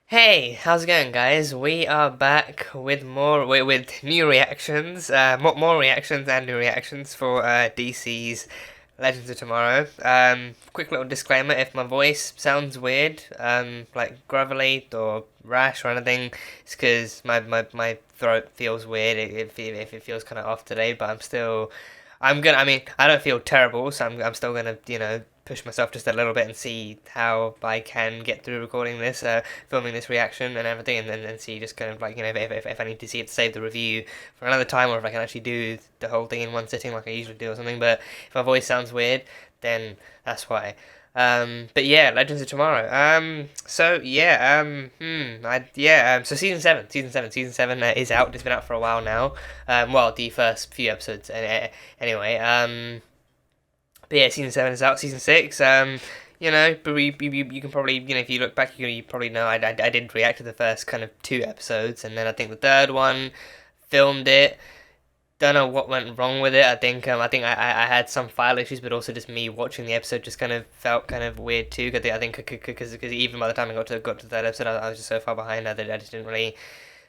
Hey, how's it going, guys? We are back with with new reactions, more reactions and new reactions for DC's Legends of Tomorrow. Quick little disclaimer: if my voice sounds weird, like gravelly or rash or anything, it's because my throat feels weird. If it feels kind of off today, but I mean, I don't feel terrible, so I'm still gonna, push myself just a little bit and see how I can get through recording this, filming this reaction and everything, and then see just kind of like, if I need to see it to save the review for another time, or if I can actually do the whole thing in one sitting like I usually do or something. But if my voice sounds weird, then that's why. But yeah, Legends of Tomorrow. So season seven is out. It's been out for a while now. Well, the first few episodes, anyway. But yeah, season seven is out. Season six, but you can probably, if you look back, you probably know I did react to the first kind of two episodes, and then I think the third one, filmed it. Don't know what went wrong with it. I had some file issues, but also just me watching the episode just kind of felt kind of weird too. Because even by the time I got to the third episode, I was just so far behind that I just didn't really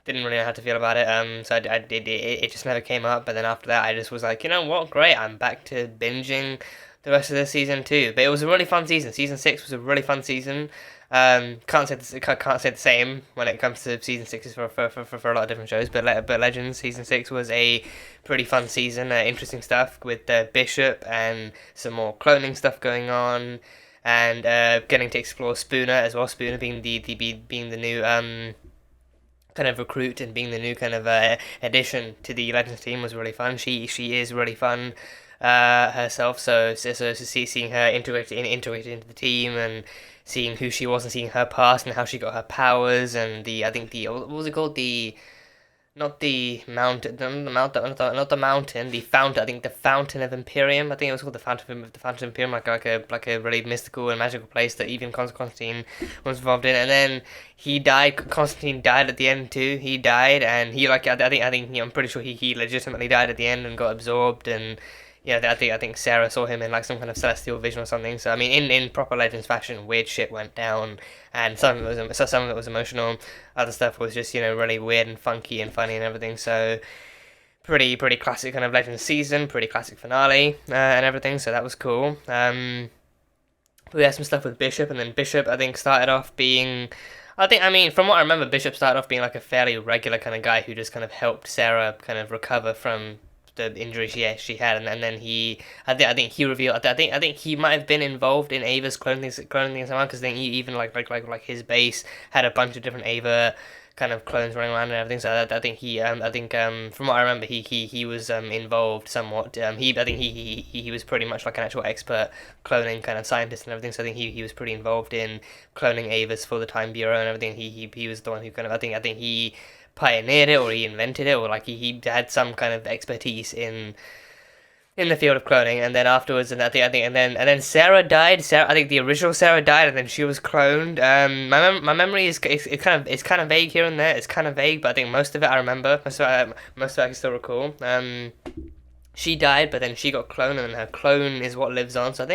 know how to feel about it. So I did it just never came up. But then after that, I just was like, you know what, great, I'm back to binging the rest of the season too. But it was a really fun season. Season six was a really fun season. Can't say the same when it comes to season sixes for a lot of different shows. But Legends season six was a pretty fun season. Interesting stuff with Bishop and some more cloning stuff going on. And getting to explore Spooner as well. Spooner being being the new kind of recruit and being the new kind of addition to the Legends team was really fun. She is really fun herself. So seeing her integrated into the team and seeing who she was and seeing her past and how she got her powers and I think what was it called, the not the mountain, not the mountain, the fountain. I think the Fountain of Imperium. I think it was called the Fountain of Imperium, like a really mystical and magical place that even Constantine was involved in. And then he died. Constantine died at the end too. He died, and he I'm pretty sure he legitimately died at the end and got absorbed. And yeah, I think Sarah saw him in like some kind of celestial vision or something. So I mean, in proper Legends fashion, weird shit went down, and some of it was emotional. Other stuff was just really weird and funky and funny and everything. So pretty classic kind of Legends season, pretty classic finale and everything. So that was cool. We had some stuff with Bishop, and then Bishop I think started off being. I mean, from what I remember, Bishop started off being like a fairly regular kind of guy who just kind of helped Sarah kind of recover from the injury she had, and then I think he revealed. I think he might have been involved in Ava's cloning things around, because then he even like his base had a bunch of different Ava kind of clones running around and everything. So I think from what I remember, he was involved somewhat. I think he was pretty much like an actual expert cloning kind of scientist and everything. So I think he was pretty involved in cloning Avas for the Time Bureau and everything. He was the one who kind of I think he pioneered it, or he invented it, or like he had some kind of expertise in the field of cloning. And then afterwards, and then Sarah died. I think the original Sarah died, and then she was cloned. My memory is it's kind of vague here and there. It's kind of vague, but I think most of it I remember. Most of it I can still recall. She died, but then she got cloned, and her clone is what lives on. So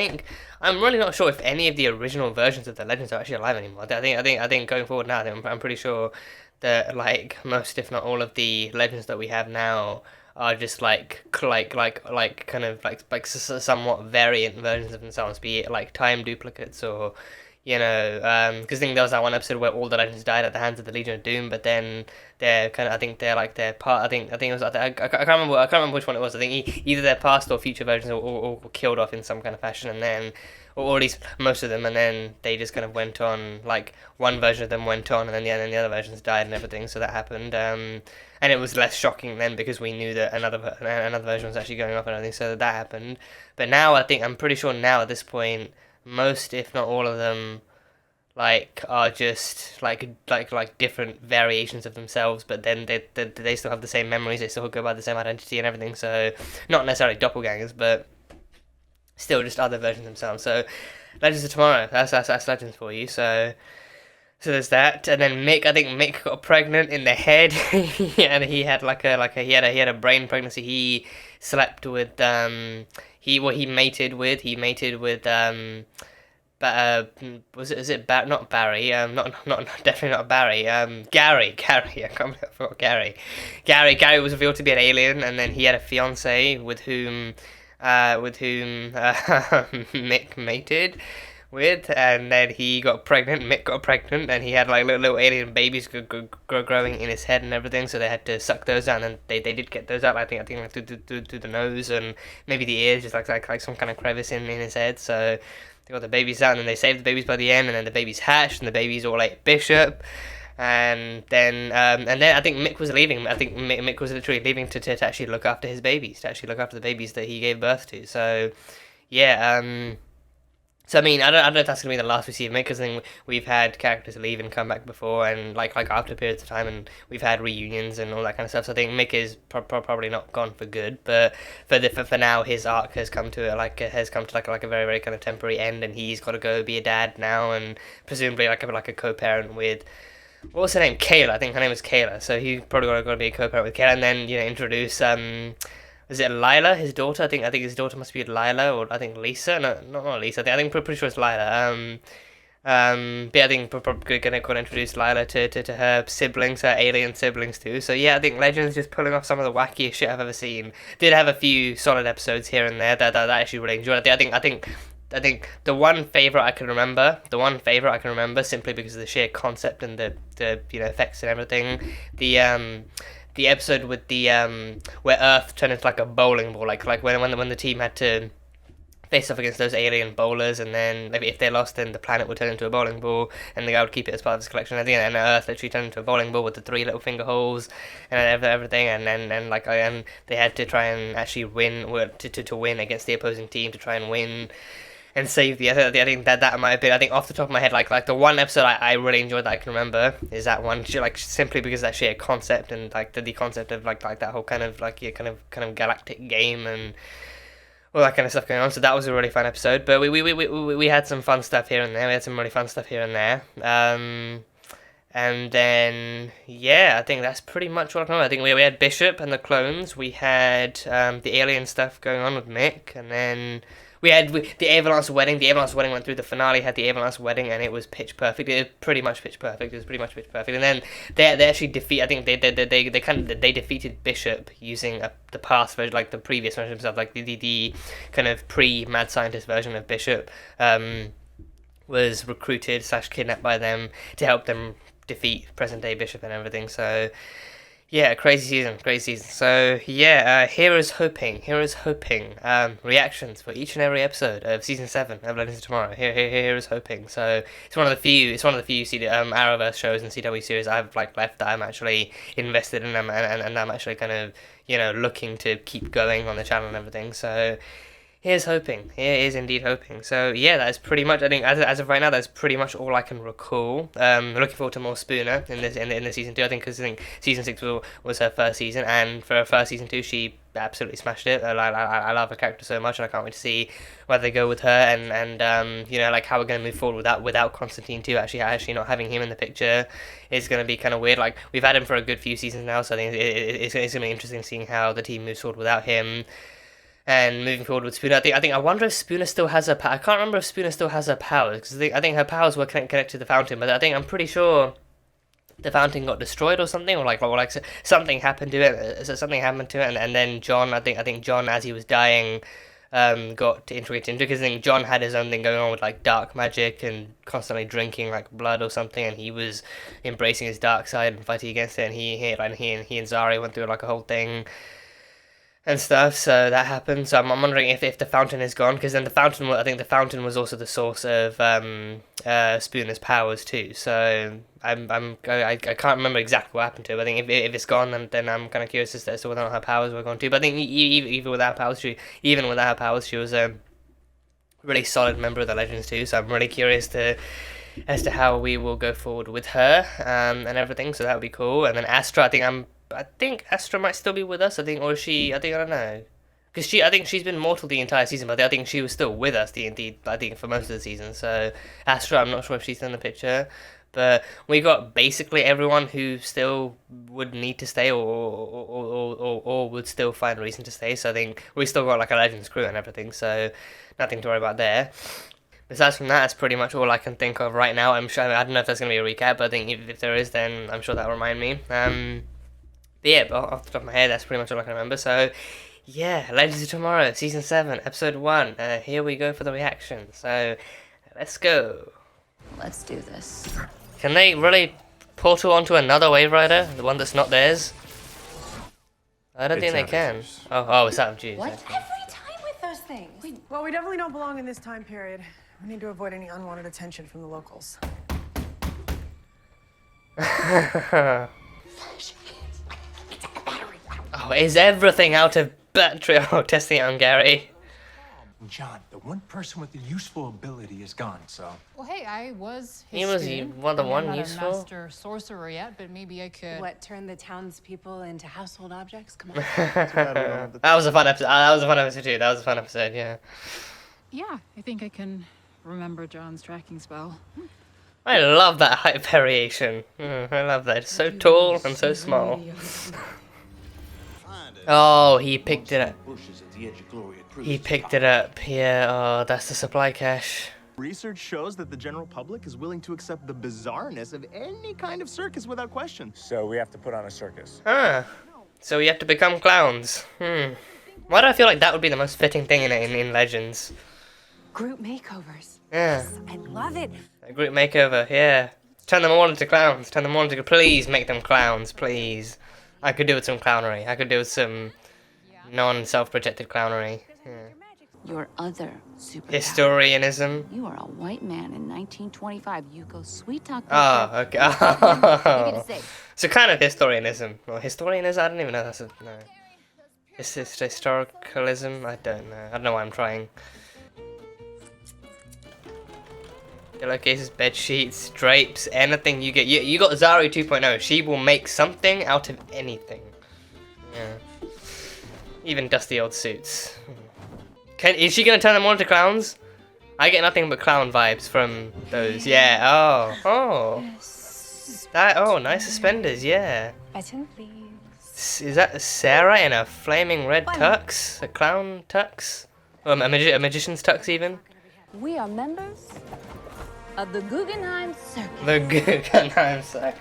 I'm really not sure if any of the original versions of the Legends are actually alive anymore. I think going forward now, I'm pretty sure that like most, if not all, of the Legends that we have now are just like kind of like somewhat variant versions of themselves, be it like time duplicates, or because I think there was that one episode where all the Legends died at the hands of the Legion of Doom, but then they're kind of, I think they're like their part. I think it was, I can't remember which one it was. I think either their past or future versions all were killed off in some kind of fashion, and then, or at least most of them, and then they just kind of went on. Like one version of them went on, and then the other versions died and everything. So that happened. And it was less shocking then, because we knew that another version was actually going off and everything. So that happened. But now I'm pretty sure now at this point, most, if not all of them, like are just like different variations of themselves, but then they still have the same memories, they still go by the same identity and everything. So not necessarily doppelgangers, but still just other versions of themselves. So Legends of Tomorrow, that's Legends for you. So there's that. And then Mick got pregnant in the head. And he had he had a brain pregnancy. He slept with he mated with is it not Barry? Not definitely not Barry. Gary. I forgot Gary. Gary was revealed to be an alien, and then he had a fiance with whom Mick mated with, and then he got pregnant. Mick got pregnant, and he had like little alien babies growing in his head and everything. So they had to suck those out, and they did get those out. I think like through the nose and maybe the ears, just like some kind of crevice in his head. So they got the babies out, and then they saved the babies by the end, and then the babies hatched, and the babies all ate Bishop. And then I think Mick was leaving. I think Mick was literally leaving to actually look after his babies, to actually look after the babies that he gave birth to. So, yeah. So I mean, I don't know if that's gonna be the last we see of Mick, because I think we've had characters leave and come back before, and like after periods of time, and we've had reunions and all that kind of stuff. So I think Mick is probably not gone for good, but for now, his arc has come to like a very very kind of temporary end, and he's got to go be a dad now, and presumably like a co-parent with. What was her name? Kayla. I think her name was Kayla. So he's probably got to be a co-parent with Kayla, and then introduce is it Lila, his daughter? I think his daughter must be Lila, or I think Lisa. No, not Lisa. I think pretty sure it's Lila. But yeah, I think probably gonna introduce Lila to her siblings, her alien siblings too. So yeah, I think Legends just pulling off some of the wackiest shit I've ever seen. Did have a few solid episodes here and there that I actually really enjoyed. I think the one favorite I can remember, simply because of the sheer concept and the effects and everything, the episode with the where Earth turned into like a bowling ball, like when the team had to face off against those alien bowlers, and then if they lost, then the planet would turn into a bowling ball, and the guy would keep it as part of his collection. And Earth literally turned into a bowling ball with the 3 little finger holes and everything, and they had to try and actually win to win against the opposing team, to try and win and save the other. I think that might have been. I think off the top of my head, like the one episode I really enjoyed that I can remember is that one. Like simply because of that sheer concept, and like the concept of like that whole kind of kind of galactic game and all that kind of stuff going on. So that was a really fun episode. But we had some fun stuff here and there. We had some really fun stuff here and there. And then yeah, I think that's pretty much what I can remember. I think we had Bishop and the clones. We had the alien stuff going on with Mick, and then. We had the Avalanche wedding. The Avalanche wedding went through. The finale had the Avalanche wedding, and it was pitch perfect. It was pretty much pitch perfect. And then they actually defeat. I think they defeated Bishop using the past version, like the previous version of himself, like the kind of pre-mad scientist version of Bishop. Was recruited / kidnapped by them to help them defeat present day Bishop and everything. So. Yeah, crazy season. So yeah, heroes hoping. Reactions for each and every episode of season 7 of Legends of Tomorrow. Heroes hoping. So it's one of the few Arrowverse shows and CW series I've left that I'm actually invested in, and I'm actually kind of looking to keep going on the channel and everything. So. Here's hoping. Here is indeed hoping. So yeah, that's pretty much. I think as of right now, that's pretty much all I can recall. Looking forward to more Spooner in the season 2. I think season 6 was her first season, and for her first season 2, she absolutely smashed it. I love her character so much, and I can't wait to see where they go with her, and like how we're going to move forward without Constantine too. Actually not having him in the picture is going to be kind of weird. Like we've had him for a good few seasons now, so I think it's going to be interesting seeing how the team moves forward without him. And moving forward with Spooner, I wonder if Spooner still has her I can't remember if Spooner still has her powers, because I think her powers were connected to the fountain, but I'm pretty sure the fountain got destroyed or something, or like something happened to it. And then John, I think John, as he was dying, got integrated into it, because I think John had his own thing going on with like dark magic and constantly drinking like blood or something, and he was embracing his dark side and fighting against it, and he and Zari went through like a whole thing. And stuff, so that happened. So I'm wondering if the fountain is gone, because then the fountain was also the source of Spooner's powers too. So I can't remember exactly what happened to it. But I think if it's gone, then I'm kind of curious as to whether or not her powers were gone too. But I think even without her powers, she was a really solid member of the Legends too. So I'm really curious as to how we will go forward with her and everything. So that would be cool. And then Astra, I think Astra might still be with us. I don't know. Because I think she's been mortal the entire season, but I think she was still with us for most of the season. So Astra, I'm not sure if she's still in the picture. But we got basically everyone who still would need to stay or would still find a reason to stay. So I think we still got like a Legends crew and everything. So nothing to worry about there. Aside from that, that's pretty much all I can think of right now. I'm sure, I don't know if there's going to be a recap, but I think if there is, then I'm sure that'll remind me. But yeah, but off the top of my head, that's pretty much all I can remember. So, yeah, Legends of Tomorrow, Season 7, Episode 1. Here we go for the reaction. So, let's go. Let's do this. Can they really portal onto another Wave Rider? The one that's not theirs? I don't think they can. Oh, it's out of juice. What? Okay. Every time with those things. Wait, Well, we definitely don't belong in this time period. We need to avoid any unwanted attention from the locals. Oh, is everything out of battery? Oh, testing it on Gary. John, the one person with the useful ability is gone, so... Well, hey, I was He his was student. one of the one I'm not useful. a master sorcerer yet, but maybe I could... what, turn the townspeople into household objects? Come on. That was a fun episode. That was a fun episode too. That was a fun episode, yeah. Yeah, I think I can remember John's tracking spell. I love that height variation. I love that. It's so tall and so small. Oh, he picked it up. He picked it up. Yeah, oh, that's the supply cache. Research shows that the general public is willing to accept the bizarreness of any kind of circus without question. So we have to put on a circus. Ah, so we have to become clowns. Why do I feel like that would be the most fitting thing in Legends? Group makeovers. Yeah. I love it. A group makeover, yeah. Turn them all into clowns. Turn them all into... Please make them clowns, please. I could do with some clownery. I could do with some non-self-projected clownery. Yeah. Your other superpower. Historianism. You are a white man in 1925. You go sweet talk. Oh, okay. What are you gonna say? So kind of historianism. Or historianism? I don't even know. That's a... No. Historicalism? I don't know. I don't know why I'm trying. Pillowcases, bed sheets, drapes, anything you get. You got Zari 2.0. She will make something out of anything. Yeah. Even dusty old suits. Is she gonna turn them all into clowns? I get nothing but clown vibes from those. Yeah. Oh. Nice suspenders. Yeah. Button, please. Is that Sarah in a flaming red tux? A clown tux? Or a magician's tux even? We are members of the Guggenheim Circus. The Guggenheim Circus.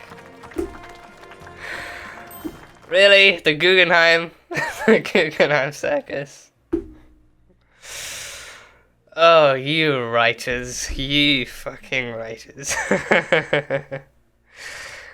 Really? The Guggenheim? The Guggenheim Circus. Oh, you writers. You fucking writers.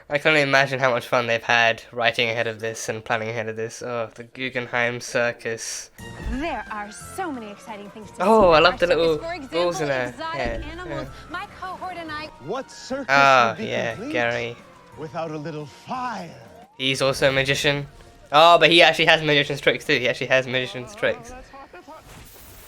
I can only imagine how much fun they've had writing ahead of this and planning ahead of this. Oh, the Guggenheim Circus. There are so many exciting things to see. Oh, I love Our the little circus, for example, balls in there. exotic Yeah. animals. My cohort and I. What circus Oh, would be yeah, complete Gary. without a little fire? He's also a magician. Oh, but he actually has magician's tricks too. He actually has magician's tricks.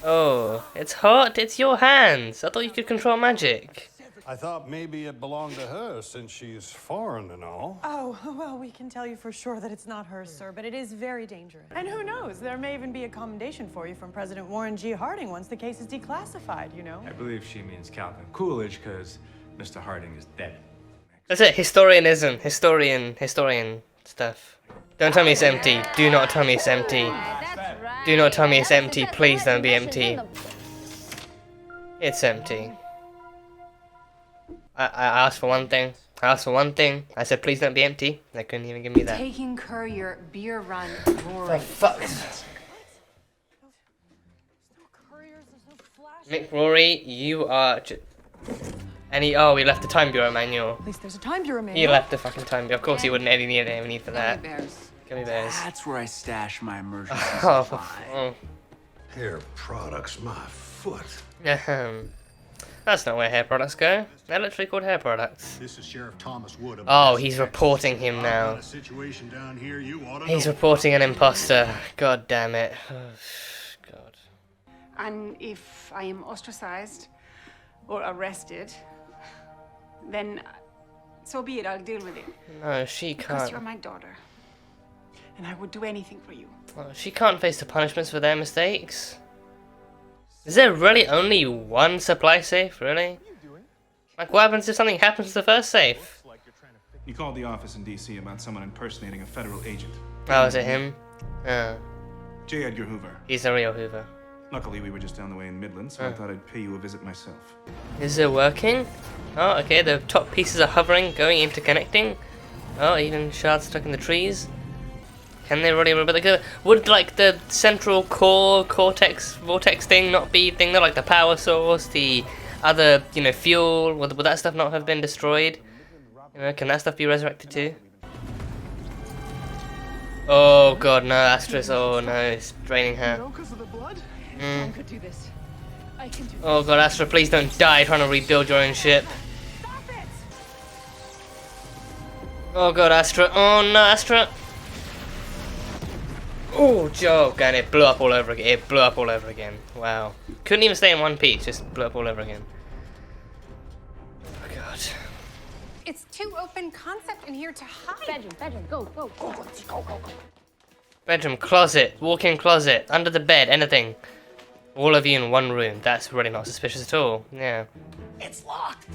Oh, it's hot. It's your hands. I thought you could control magic. I thought maybe it belonged to her since she's foreign and all. Oh, well, we can tell you for sure that it's not hers, sir, but it is very dangerous. And who knows, there may even be a commendation for you from President Warren G. Harding once the case is declassified, you know? I believe she means Calvin Coolidge, because Mr. Harding is dead. That's it. Historianism. Historian stuff. Don't tell me it's empty. Do not tell me it's empty. That's right. Do not tell me it's That's empty. the Please don't be mission empty. in the- It's empty. I asked for one thing. I said, please don't be empty. They couldn't even give me that. Taking Courier beer run For fuck's sake. Mick Rory, you are... And he... Oh, he left the Time Bureau manual. At least there's a time bureau manual. He left the fucking Time Bureau. Of course he wouldn't any need for that. bears. Gummy bears. That's where I stash my emergency Oh, supply. Hair products, my foot. That's not where hair products go. They're literally called hair products. This is Sheriff Thomas Wood. Oh, he's reporting him now. A situation down here you ought to He's know. reporting an imposter. God damn it. God. And if I am ostracized or arrested, then so be it, I'll deal with it. No, she Because can't. you're my daughter. And I would do anything for you. Oh, she can't face the punishments for their mistakes. Is there really only one supply safe, really? Like, what happens if something happens to the first safe? You called the office in D.C. about someone impersonating a federal agent. Oh, is it him? J. Edgar Hoover. He's the real Hoover. Luckily, we were just down the way in Midland, so I thought I'd pay you a visit myself. Is it working? Oh, okay, the top pieces are hovering, going interconnecting. Oh, even shards stuck in the trees. Can they really remember the... Would, like, the central core, cortex, vortex thing not be thing there? Like, the power source, the other, you know, fuel? Would that stuff not have been destroyed? You know, can that stuff be resurrected too? Oh god, no, Astris, oh no, it's draining her. Because of the blood? I could do this. I can do this. Oh god, Astra, please don't die trying to rebuild your own ship. Oh god, Astra, oh no, Astra! Oh, Joe, and it blew up all over again. It blew up all over again. Wow. Couldn't even stay in one piece, just blew up all over again. Oh god. It's too open concept in here to hide. Bedroom, go. Bedroom, closet, walk-in closet, under the bed, anything. All of you in one room. That's really not suspicious at all. Yeah. It's locked.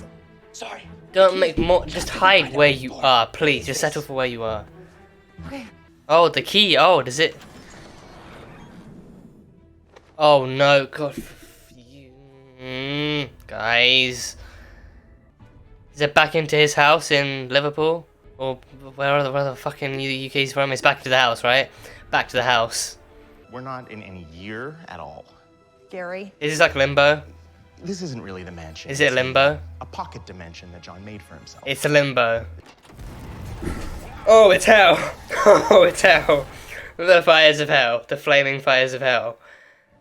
Sorry. Don't make more. Just hide where you are, please. Just settle for where you are. Okay. Oh, the key. Oh, does it? Oh no, God. Guys. Is it back into his house in Liverpool? Or where the fucking UK's from? It's back to the house, right? Back to the house. We're not in any year at all. Gary. Is this like Limbo? This isn't really the mansion. Is it It's Limbo? a pocket dimension that John made for himself. It's a Limbo. Oh, it's hell. Oh, it's hell. The fires of hell. The flaming fires of hell.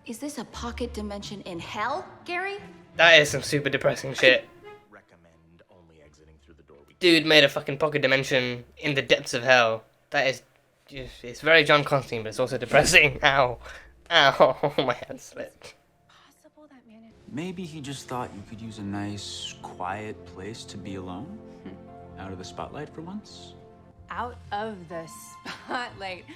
Is this a pocket dimension in hell, Gary? That is some super depressing shit. Recommend only exiting through the door. Dude made a fucking pocket dimension in the depths of hell. That is... It's very John Constantine, but it's also depressing. Ow. Ow. My hand slipped. Possible that man is... Maybe he just thought you could use a nice, quiet place to be alone. Out of the spotlight for once. Out of the spotlight.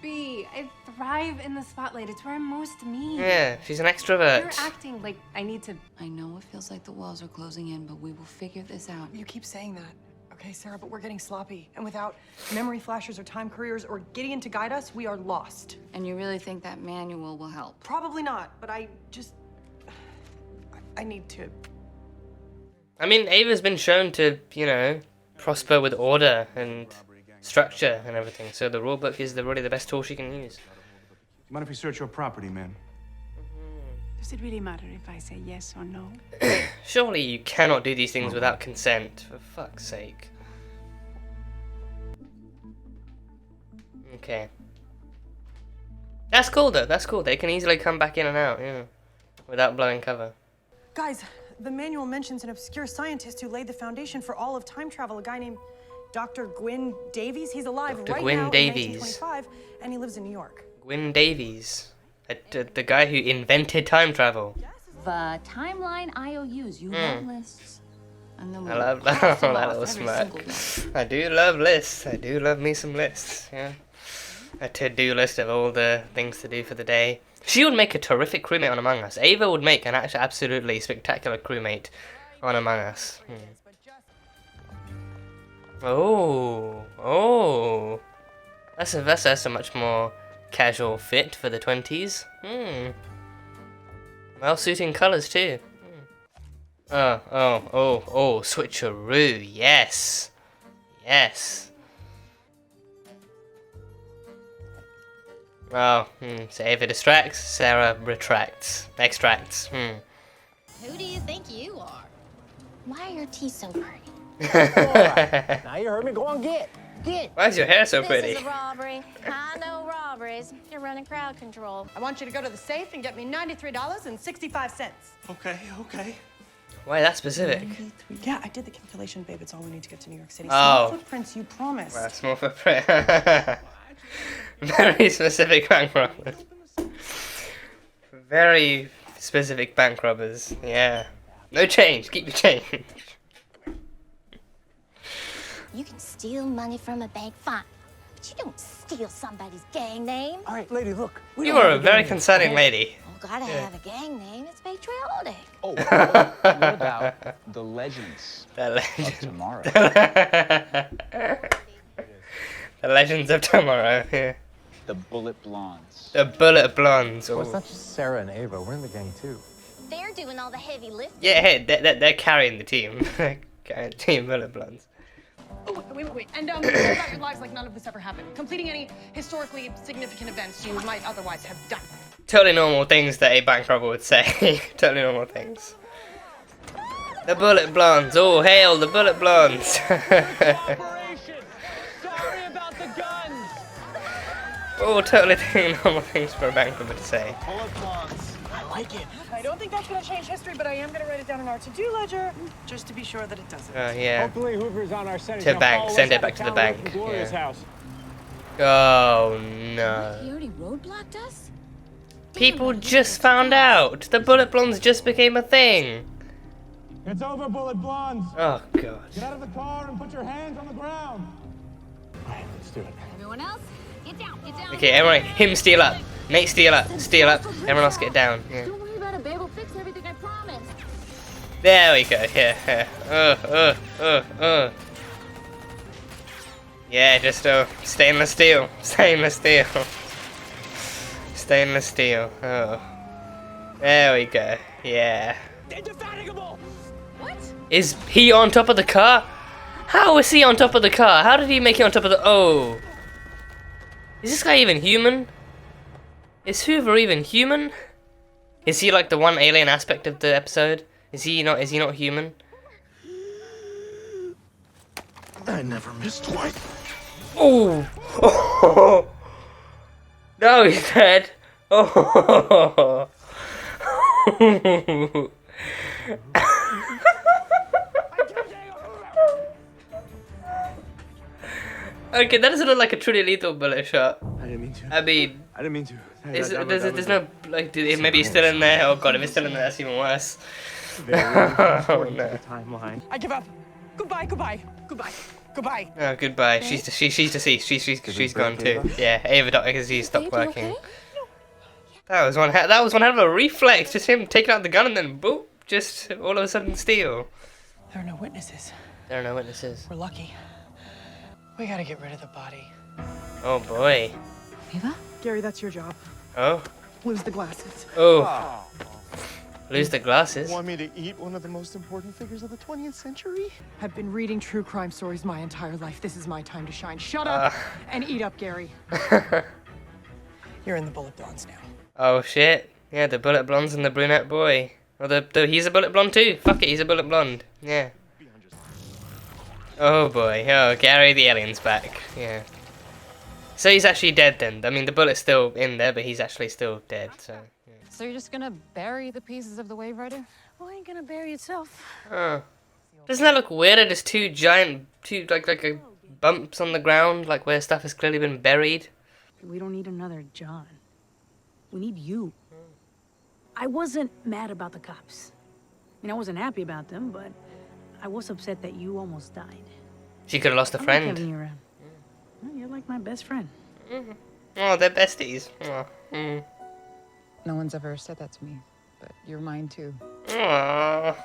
B, I thrive in the spotlight. It's where I'm most me. Yeah, she's an You're extrovert. acting like I need to... I know it feels like the walls are closing in, but we will figure this out. You keep saying that. Okay, Sarah, but we're getting sloppy. And without memory flashers or time couriers or Gideon to guide us, we are lost. And you really think that manual will help? Probably not, but I just... I need to... I mean, Ava's been shown to, you know, prosper with order and structure and everything, so the rulebook is really the best tool she can use. Mind if we search your property, man? Does it really matter if I say yes or no? Surely you cannot do these things without consent, for fuck's sake. Okay. That's cool though, that's cool. They can easily come back in and out, yeah. Without blowing cover. Guys, the manual mentions an obscure scientist who laid the foundation for all of time travel, a guy named Dr. Gwyn Davies. He's alive Dr. right Gwyn now Davies. in 1925, and he lives in New York. Gwyn Davies. The guy who invented time travel. The timeline IOUs, you love lists. And then I love that, that little smirk. I do love lists. I do love me some lists, yeah. A to-do list of all the things to do for the day. She would make a terrific crewmate on Among Us. Ava would make an actually absolutely spectacular crewmate on Among Us. Oh. That's a much more casual fit for the 20s. Well suiting colours too. Oh, switcheroo, yes. Yes. Oh, so Ava distracts, Sarah retracts, extracts. Who do you think you are? Why are your teeth so pretty? Now you heard me. Go on, get. Why is your hair so pretty? This is a robbery. I know robberies. You're running crowd control. I want you to go to the safe and get me $93.65. Okay. Why that specific? Yeah, I did the calculation, babe. It's all we need to get to New York City. Oh. Small footprints, you promised. Well, small footprint. Very specific bank robbers. Very specific bank robbers. Yeah. No change. Keep your change. You can steal money from a bank, fine. But you don't steal somebody's gang name. All right, lady, look. You are a very concerning lady. Oh, gotta have a gang name. It's patriotic. Oh, what about the legends The of legend. tomorrow? The legends of tomorrow. Yeah. The Bullet Blondes. The Bullet Blondes. Well, Oh. it's not just Sarah and Ava. We're in the gang too. They're doing all the heavy lifting. Yeah, hey, they're carrying the team. Carrying the team, Bullet Blondes. Oh, wait. And live out your lives like none of this ever happened. Completing any historically significant events you might otherwise have done. Totally normal things that a bank robber would say. Totally normal things. The Bullet Blondes. Oh, hail the Bullet Blondes. Sorry about the guns. Oh, totally normal things for a bank robber to say. Bullet Blondes. I like it. I don't think that's going to change history, but I am going to write it down in our to-do ledger just to be sure that it doesn't. Yeah. Hopefully Hoover's on our Senate. To bank. Send it back to the bank. Gloria's Yeah. house. Oh no. He already roadblocked us? People just found out. The Bullet Blondes just became a thing. It's over, Bullet Blondes. Oh god. Get out of the car and put your hands on the ground. All right, let's do it. Everyone else, get down, get down. Okay, everyone, him steal up. Nate steal up. Steal up. Everyone else get down. Yeah. Don't worry about it, babe. We'll fix everything, I promise. There we go. Yeah. Yeah, just stainless steel. Stainless steel. Stainless steel. Oh. There we go. Yeah. Indefatigable! What? Is he on top of the car? How is he on top of the car? How did he make it on top of the... Oh. Is this guy even human? Is Hoover even human? Is he like the one alien aspect of the episode? Is he not human? I never missed twice. Oh! Oh! No, he's dead. Oh! Okay, that doesn't look like a truly lethal bullet shot. I didn't mean to. I mean, I didn't mean to. there's no like. Maybe he's still in there. Oh god, if he's still in there, that's even worse. Oh no. Timeline. I give up. Goodbye. Goodbye. Oh, goodbye. She's deceased. She's gone too. Yeah, Ava Dot because he stopped working. That was one hell of a reflex. Just him taking out the gun and then boop, just all of a sudden steal. There are no witnesses. There are no witnesses. We're lucky. We gotta get rid of the body. Oh boy. Ava? Gary, that's your job. Oh. Lose the glasses. Oh. Lose the glasses. Want me to eat one of the most important figures of the 20th century? I've been reading true crime stories my entire life. This is my time to shine. Shut up and eat up, Gary. You're in the Bullet Blondes now. Oh shit. Yeah, the Bullet Blondes and the brunette boy. Well, he's a bullet blonde too. Fuck it, he's a bullet blonde. Yeah. Oh boy. Oh, Gary the alien's back. Yeah. So he's actually dead then. I mean, the bullet's still in there, but he's actually still dead. So. Yeah. So you're just gonna bury the pieces of the Wave Rider? Well, ain't gonna bury itself. Oh. Doesn't that look weird? Just two like bumps on the ground, like where stuff has clearly been buried. We don't need another John. We need you. I wasn't mad about the cops. I mean, I wasn't happy about them, but I was upset that you almost died. She could have lost a I like friend. having you around. Well, you're like my best friend. Oh, they're besties. Oh. Mm. No one's ever said that to me, but you're mine too. Aww.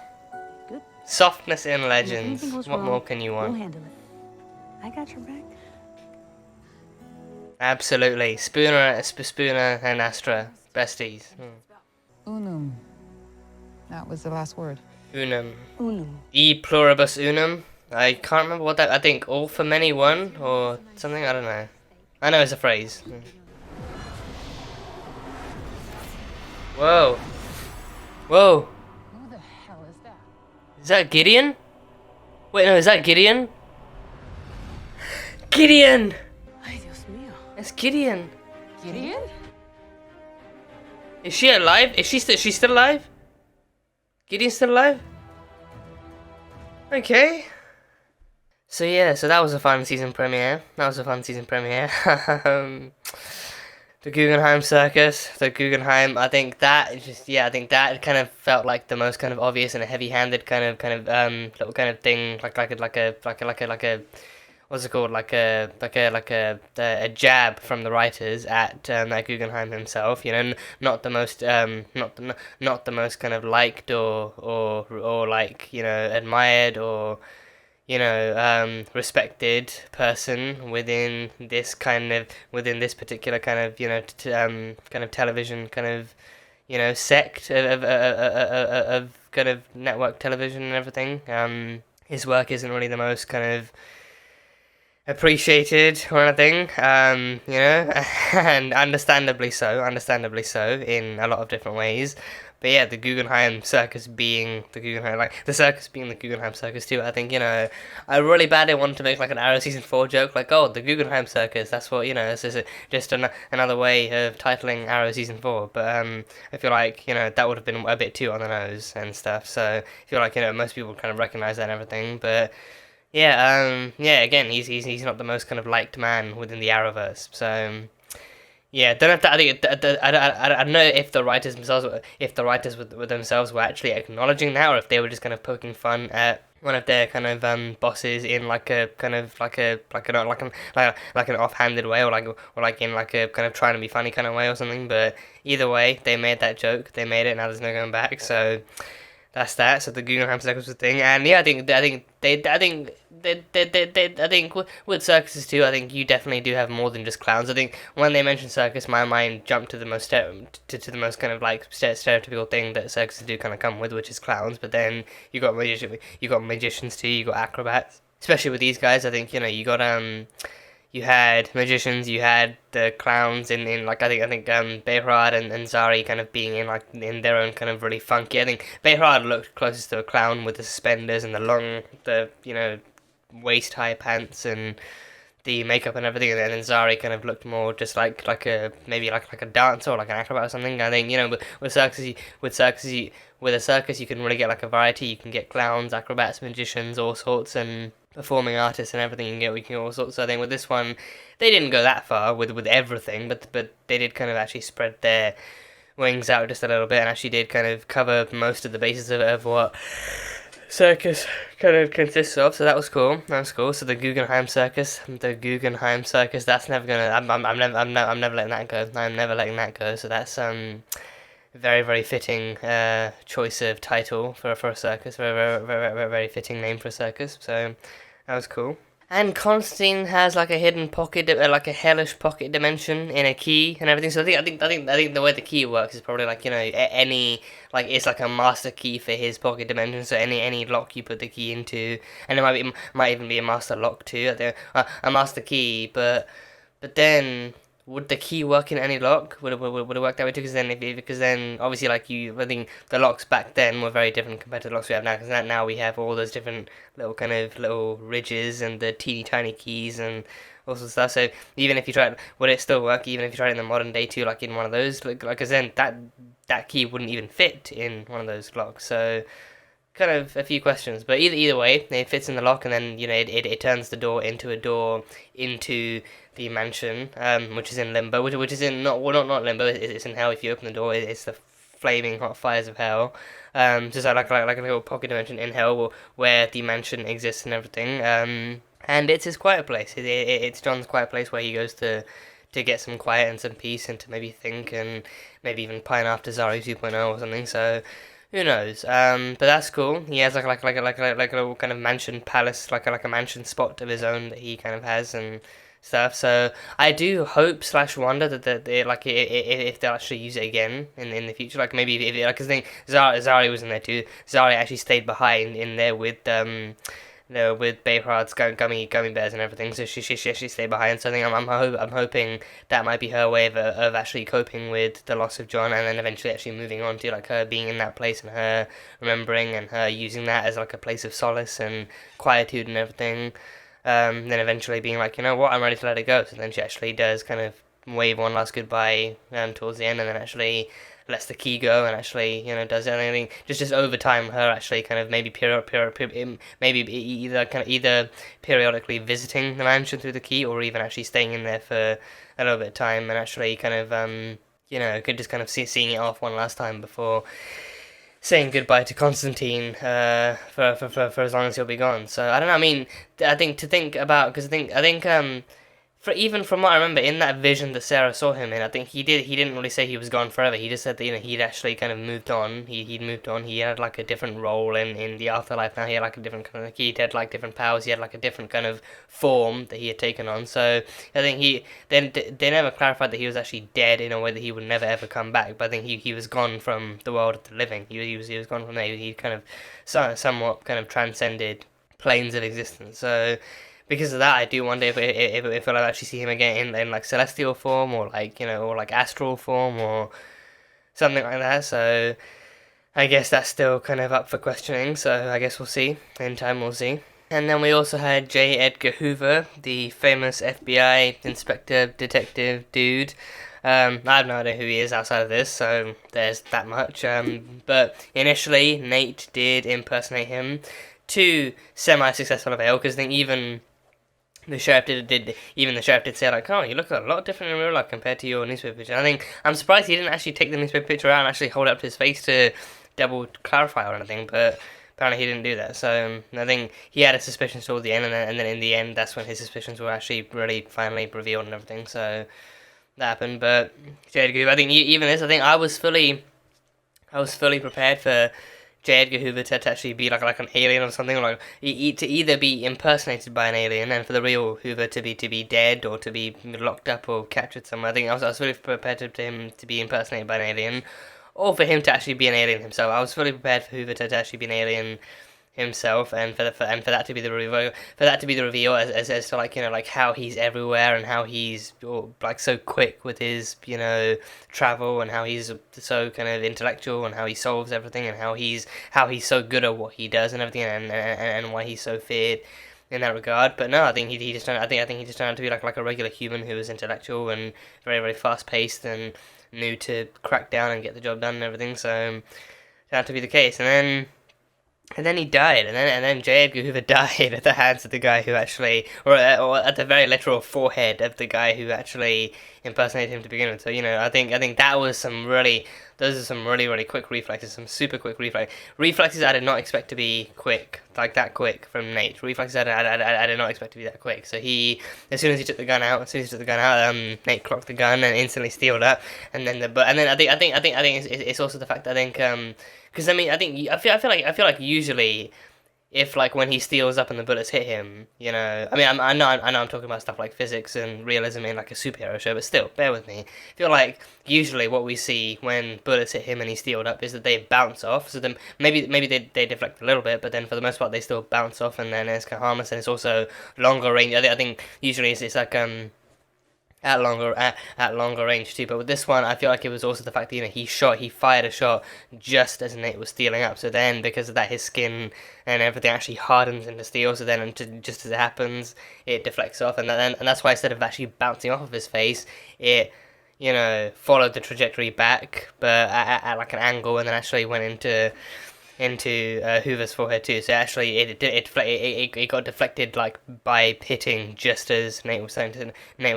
Good. Softness in If Legends. anything goes What wrong, more can you We'll want? handle it. I got your back. Absolutely. Spooner and Astra. Besties. Unum. That was the last word. Unum. Unum. E pluribus unum. I can't remember what that. I think all for many one or something. I don't know. I know it's a phrase. Whoa. Whoa. Who the hell is that? Is that Gideon? Wait, no, is that Gideon? Gideon! Ay, Dios mío. It's Gideon. Gideon? Is she alive? She's still alive? Gideon's still alive? Okay. So yeah, so that was a fun season premiere. The Guggenheim Circus, the Guggenheim. I think that kind of felt like the most kind of obvious and heavy-handed kind of little kind of thing, like a what's it called, like a jab from the writers at Guggenheim himself. You know, not the most not the most kind of liked or like, you know, admired or, respected person within this particular kind of kind of television kind of sect of kind of network television and everything. His work isn't really the most kind of appreciated or anything, and understandably so in a lot of different ways. But yeah, the Guggenheim Circus being the Guggenheim, the circus being the Guggenheim Circus too. I think I really badly wanted to make an Arrow season 4 joke, oh, the Guggenheim Circus. That's what this is just another way of titling Arrow season 4. But I feel like that would have been a bit too on the nose and stuff. So I feel like most people kind of recognize that and everything. But yeah, again, he's not the most kind of liked man within the Arrowverse. So. Yeah, don't have to. I don't know if the writers themselves were actually acknowledging that, or if they were just kind of poking fun at one of their kind of bosses in like an offhanded way, or in a kind of trying to be funny kind of way or something. But either way, they made that joke. They made it. Now there's no going back. So that's that. So the Guggenheim Circus was a thing, and yeah, I think with circuses too, I think you definitely do have more than just clowns. I think when they mention circus, my mind jumped to the most to the most kind of stereotypical thing that circuses do kind of come with, which is clowns. But then you got magicians too, you got acrobats. Especially with these guys, I think you got you had magicians, you had the clowns in I think Behrad and Zari kind of being in their own kind of really funky. I think Behrad looked closest to a clown with the suspenders and the waist high pants and the makeup and everything, and then Zari kind of looked more just like a dancer or like an acrobat or something. I think with a circus you can really get a variety. You can get clowns, acrobats, magicians, all sorts, and performing artists and everything. We can get all sorts. So I think with this one, they didn't go that far with everything, but they did kind of actually spread their wings out just a little bit and actually did kind of cover most of the bases of what circus kind of consists of. So that was cool. So the Guggenheim Circus, that's never gonna. I'm never letting that go. I'm never letting that go. So that's very, very fitting choice of title for a circus. Very fitting name for a circus. So that was cool. And Constantine has a hidden pocket, a hellish pocket dimension in a key and everything. So I think the way the key works is probably any it's a master key for his pocket dimension. So any lock you put the key into, and it might even be a master lock too. A master key, but then. Would the key work in any lock? Would it work that way too? Because then obviously I think the locks back then were very different compared to the locks we have now. Because now we have all those different little ridges and the teeny tiny keys and all sorts of stuff. So even if you tried, would it still work? Even if you tried it in the modern day too, in one of those, because then that key wouldn't even fit in one of those locks. So kind of a few questions, but either way, it fits in the lock, and then it turns the door into a door into the mansion, which is in limbo, which is in not limbo. It's in hell. If you open the door, it's the flaming hot fires of hell. Just like a little pocket dimension in hell where the mansion exists and everything. And it's his quiet place. It's John's quiet place where he goes to get some quiet and some peace and to maybe think and maybe even pine after Zari 2.0 or something. So. Who knows? But that's cool. He has like a little kind of mansion palace, like a mansion spot of his own that he kind of has and stuff. So I do hope / wonder that they if they'll actually use it again in the future. Maybe if because I think Zari was in there too. Zari actually stayed behind in there with with Behrad's gummy bears and everything, so she stayed behind. So I think I'm hoping that might be her way of actually coping with the loss of John, and then eventually actually moving on to her being in that place and her remembering and her using that as a place of solace and quietude and everything. Then eventually being you know what, I'm ready to let it go. So then she actually does kind of wave one last goodbye towards the end, and then actually lets the key go and actually does anything just over time, her actually kind of maybe either periodically visiting the mansion through the key, or even actually staying in there for a little bit of time and actually kind of could just kind of seeing it off one last time before saying goodbye to Constantine for as long as he'll be gone. So I don't know. I mean, I think to think about, because I think even from what I remember in that vision that Sarah saw him in, I think he didn't really say he was gone forever. He just said that he'd actually kind of moved on. He'd moved on. He had like a different role in the afterlife now. He had like a different kind of, he had like different powers. He had like a different kind of form that he had taken on. So I think they never clarified that he was actually dead in a way that he would never ever come back. But I think he was gone from the world of the living. He was gone from there. He kind of somewhat kind of transcended planes of existence. So because of that, I do wonder if I'll actually see him again in like celestial form, or like, or like astral form, or something like that. So I guess that's still kind of up for questioning. So I guess we'll see. In time, we'll see. And then we also had J. Edgar Hoover, the famous FBI inspector detective dude. I have no idea who he is outside of this, so there's that much. But initially, Nate did impersonate him to semi-successful avail, because I think even the sheriff did say like, oh, you look a lot different in real life compared to your newspaper picture. And I think I'm surprised he didn't actually take the newspaper picture out and actually hold it up to his face to double clarify or anything, but apparently he didn't do that. So I think he had a suspicion toward the end, and then in the end, that's when his suspicions were actually really finally revealed and everything. So that happened. But J. Edgar Hoover, I think even this, I think I was fully prepared for J. Edgar Hoover to actually be like an alien or something, or like to either be impersonated by an alien, and for the real Hoover to be dead or to be locked up or captured somewhere. I think I was fully prepared to him to be impersonated by an alien, or for him to actually be an alien himself. I was fully prepared for Hoover to actually be an alien himself, and for that to be the reveal, as to like, like how he's everywhere, and how he's like so quick with his travel, and how he's so kind of intellectual, and how he solves everything, and how he's so good at what he does and everything, and why he's so feared in that regard. But no, I think he just turned out to be like a regular human who was intellectual and very, very fast paced and knew to crack down and get the job done and everything. So turned out to be the case, and then he died, and then J. Edgar Hoover died at the hands of the guy who actually, or at the very literal forehead of the guy who actually impersonated him to begin with. So I think that was those are some really quick reflexes, some super quick reflexes I did not expect to be quick, like that quick from Nate. Reflexes I did not expect to be that quick. So as soon as he took the gun out, Nate clocked the gun and instantly steeled up, and then I think it's also the fact that I think because I feel like usually, if like when he steals up and the bullets hit him, I know I'm talking about stuff like physics and realism in like a superhero show, but still, bear with me. I feel like usually what we see when bullets hit him and he's steeled up is that they bounce off. So then maybe they deflect a little bit, but then for the most part they still bounce off, and then it's kind of harmless, and it's also longer range. I think usually it's like at longer range too. But with this one, I feel like it was also the fact that he fired a shot just as Nate was stealing up. So then, because of that, his skin and everything actually hardens into steel. So then, just as it happens, it deflects off, and that's why instead of actually bouncing off of his face, it followed the trajectory back, but at like an angle, and then actually went into Hoover's forehead too. So actually, it got deflected like by hitting just as Nate was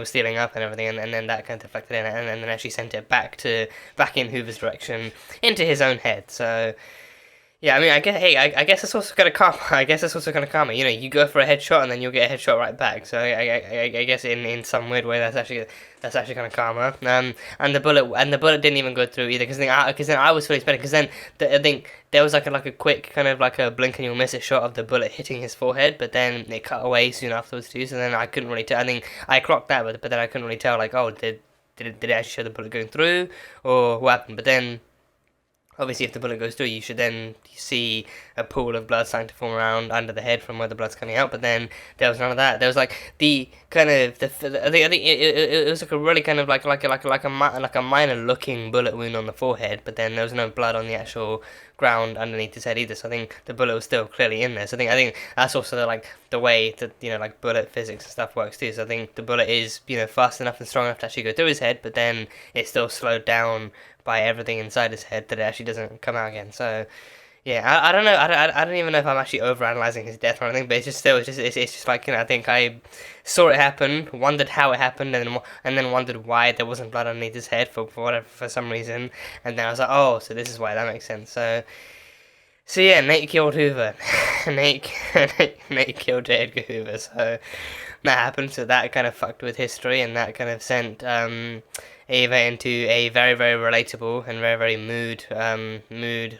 stealing up and everything, and then that kind of deflected in, and then actually sent it back in Hoover's direction into his own head. So yeah, I mean, I guess that's also kind of karma. You go for a headshot and then you'll get a headshot right back. So I guess in some weird way that's actually kind of karma. And the bullet didn't even go through either, because then I was fully expecting, because then I think there was like a quick kind of like a blink and you'll miss it shot of the bullet hitting his forehead, but then it cut away soon afterwards too. So then I couldn't really tell. I think I clocked that, but then I couldn't really tell, like, oh, did it actually show the bullet going through or what happened? But then, obviously, if the bullet goes through, you should then see a pool of blood starting to form around under the head from where the blood's coming out. But then there was none of that. There was like the kind of I think it was like a really kind of like a minor looking bullet wound on the forehead. But then there was no blood on the actual ground underneath his head either. So I think the bullet was still clearly in there. So I think that's also the way that like bullet physics and stuff works too. So I think the bullet is fast enough and strong enough to actually go through his head, but then it's still slowed down by everything inside his head that it actually doesn't come out again. So yeah, I don't know. I don't even know if I'm actually overanalyzing his death or anything, but it's just like, I think I saw it happen, wondered how it happened, and then wondered why there wasn't blood underneath his head for some reason, and then I was like, oh, so this is why. That makes sense. So So yeah, Nate killed Hoover. Nate killed J. Edgar Hoover. So that happened. So that kind of fucked with history, and that kind of sent Ava into a very, very relatable and very, very mood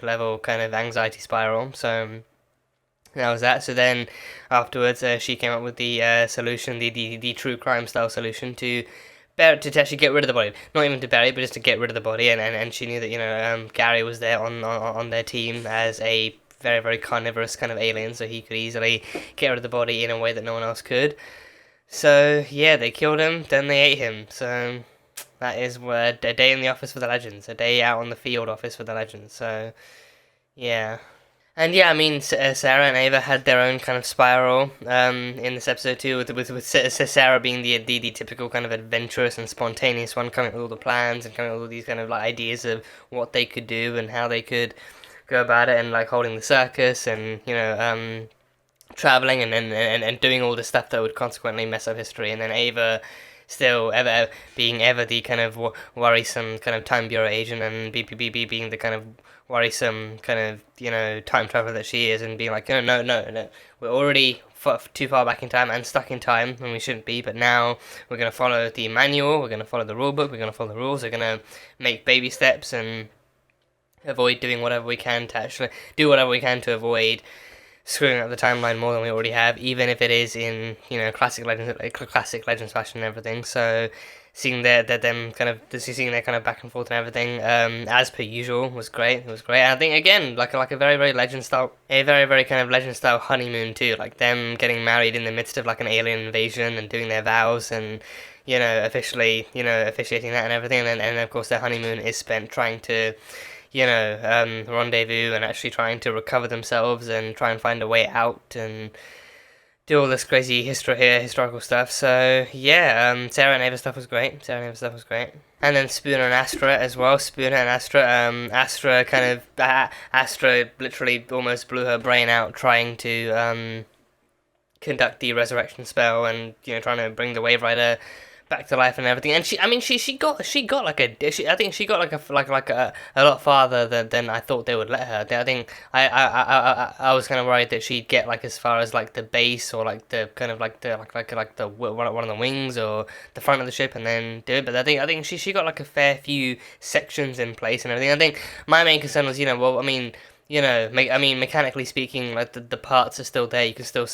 level kind of anxiety spiral. So that was that. So then afterwards, she came up with the solution, the true crime style solution to actually get rid of the body. Not even to bury it, but just to get rid of the body. And she knew that, you know, Gary was there on their team as a very, very carnivorous kind of alien, so he could easily get rid of the body in a way that no one else could. So yeah, they killed him, then they ate him. So that is a day in the office for the Legends, a day out on the field office for the Legends. So yeah. And yeah, I mean, Sarah and Ava had their own kind of spiral in this episode too, with Sarah being the typical kind of adventurous and spontaneous one, coming up with all the plans and coming up with all these kind of like ideas of what they could do and how they could go about it, and like holding the circus and, you know, traveling and doing all the stuff that would consequently mess up history. And then Ava still being the kind of worrisome kind of time bureau agent, and BPBB being the kind of worrisome kind of, you know, time traveler that she is, and being like, no, we're already too far back in time and stuck in time when we shouldn't be, but now we're going to follow the manual, we're going to follow the rule book, we're going to follow the rules, we're going to make baby steps and avoid doing whatever we can to actually do whatever we can to avoid screwing up the timeline more than we already have, even if it is in, you know, classic Legends fashion and everything. So seeing their kind of back and forth and everything, as per usual, was great. It was great. And I think again, like a very, very Legend style, a very, very kind of Legend style honeymoon too. Like them getting married in the midst of like an alien invasion and doing their vows and, you know, officiating that and everything. And of course their honeymoon is spent trying to, you know, rendezvous and actually trying to recover themselves and try and find a way out and do all this crazy historical stuff. So yeah, Sarah and Ava stuff was great. And then Spooner and Astra as well. Astra literally almost blew her brain out trying to conduct the resurrection spell and, you know, trying to bring the Wave Rider back to life and everything. And she got a lot farther than I thought they would let her. I think I was kind of worried that she'd get like as far as like the base or like the kind of like the like the one of the wings or the front of the ship and then do it. But I think she got like a fair few sections in place and everything. I think my main concern was, you know, well, I mean, you know, mechanically speaking, like the parts are still there. You can still